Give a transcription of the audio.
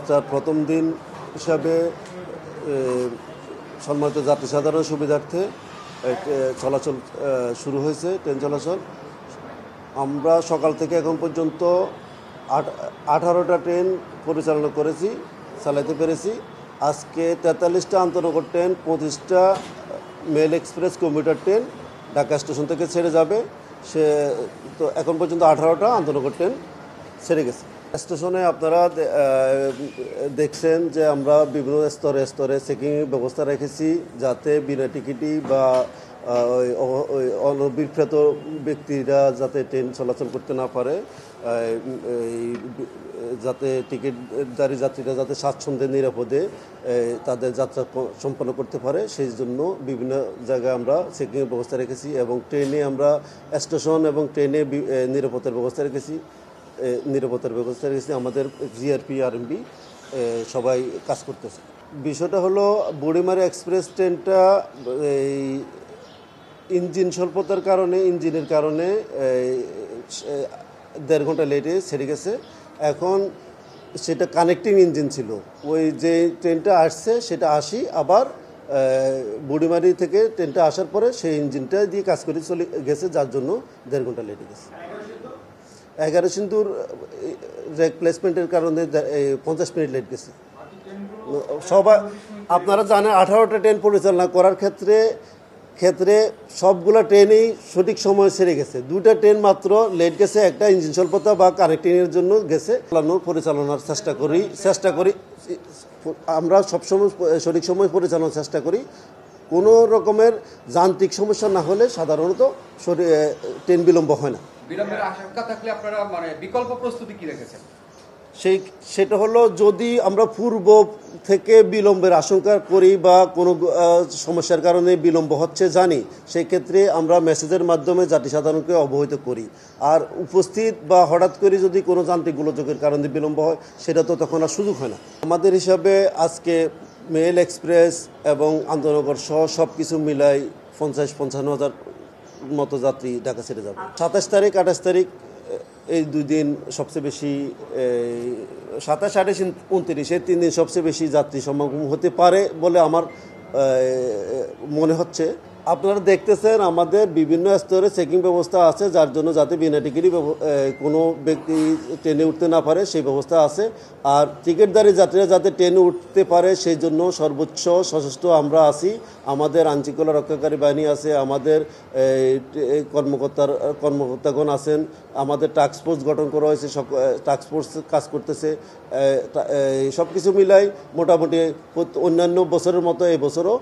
যাত্রার প্রথম দিন হিসাবে সম্মানিত যাত্রী সাধারণ সুবিধার্থে চলাচল শুরু হয়েছে, ট্রেন চলাচল। আমরা সকাল থেকে এখন পর্যন্ত 18টা ট্রেন পরিচালনা করেছি, চালাতে পেরেছি। আজকে 43টা আন্তনগর ট্রেন, 25টা mail express commuter train Dhaka station থেকে ছেড়ে যাবে। সে তো এখন পর্যন্ত 18টা আন্তনগর ট্রেন ছেড়ে গেছে। স্টেশনে আপনারা দেখছেন যে আমরা বিভিন্ন স্তরে স্তরে চেকিংয়ের ব্যবস্থা রেখেছি, যাতে বিনা টিকিটই বা অনভিপ্রেত ব্যক্তিরা যাতে ট্রেন চলাচল করতে না পারে, যাতে টিকিটধারী যাত্রীরা যাতে স্বাচ্ছন্দ্যে নিরাপদে তাদের যাত্রা সম্পন্ন করতে পারে, সেই জন্য বিভিন্ন জায়গায় আমরা চেকিংয়ের ব্যবস্থা রেখেছি। এবং ট্রেনে আমরা স্টেশন এবং ট্রেনে নিরাপত্তার ব্যবস্থা রেখেছি। আমাদের জিআরপি আরএমবি সবাই কাজ করতেছে। বিষয়টা হলো বুড়িমারি এক্সপ্রেস ট্রেনটা এই ইঞ্জিনের কারণে 1.5 ঘন্টা লেটে ছেড়ে গেছে। এখন সেটা কানেক্টিং ইঞ্জিন ছিল, ওই যে ট্রেনটা আসছে সেটা আবার বুড়িমারি থেকে ট্রেনটা আসার পরে সেই ইঞ্জিনটা দিয়ে কাজ করে চলে গেছে, যার জন্য 1.5 ঘন্টা লেটে গেছে। 11 সিন্ধুর রিপ্লেসমেন্টের কারণে 50 মিনিট লেট গেছে। সবাই আপনারা জানেন 18টা ট্রেন পরিচালনা করার ক্ষেত্রে সবগুলো ট্রেনেই সঠিক সময় ছেড়ে গেছে। 2টা ট্রেন মাত্র লেট গেছে, একটা ইঞ্জিন স্বল্পতা বা কানেক্টিংয়ের জন্য গেছে। পরিচালনার চেষ্টা করি আমরা সবসময় সঠিক সময় পরিচালনার চেষ্টা করি। কোনো রকমের যান্ত্রিক সমস্যা না হলে সাধারণত ট্রেন বিলম্ব হয় না। বিলম্বের আশঙ্কা থাকলে আপনারা বিকল্প প্রস্তুতি কি রেখেছেন? সেটা হলো, যদি আমরা পূর্ব থেকে বিলম্বের আশঙ্কা করি বা কোনো সমস্যার কারণে বিলম্ব হচ্ছে জানি, সেই ক্ষেত্রে আমরা মেসেজের মাধ্যমে যাত্রী সাধারণকে অবহিত করি। আর উপস্থিত বা হঠাৎ করে যদি কোনো যান্ত্রিক গোলযোগের কারণে বিলম্ব হয়, সেটা তো তখন আর সুযোগ হয় না। আমাদের হিসাবে আজকে মেল এক্সপ্রেস এবং আন্তনগর সহ সব কিছু মিলাই 50-55 হাজার মতো যাত্রী ঢাকা ছেড়ে যাবে। 27 তারিখ 28 তারিখ এই 2 দিন সবচেয়ে বেশি, 27, 28, 29 এই 3 দিন সবচেয়ে বেশি যাত্রী সমাগম হতে পারে বলে আমার মনে হচ্ছে। আপনারা দেখতেছেন আমাদের বিভিন্ন স্তরে চেকিং ব্যবস্থা আছে, যার জন্য যাতে বিনা টিকিটই কোনো ব্যক্তি ট্রেনে উঠতে না পারে সেই ব্যবস্থা আছে। আর টিকিটধারী যাত্রীরা যাতে ট্রেনে উঠতে পারে সেই জন্য সর্বোচ্চ সশস্ত্র আমরা আছি। আমাদের আইনশৃঙ্খলা রক্ষাকারী বাহিনী আছে, আমাদের কর্মকর্তাগণ আছেন, আমাদের টাস্ক ফোর্স গঠন করা হয়েছে, টাস্ক ফোর্স কাজ করতেছে। সব কিছু মিলাই মোটামুটি অন্যান্য বছরের মতো এই বছরও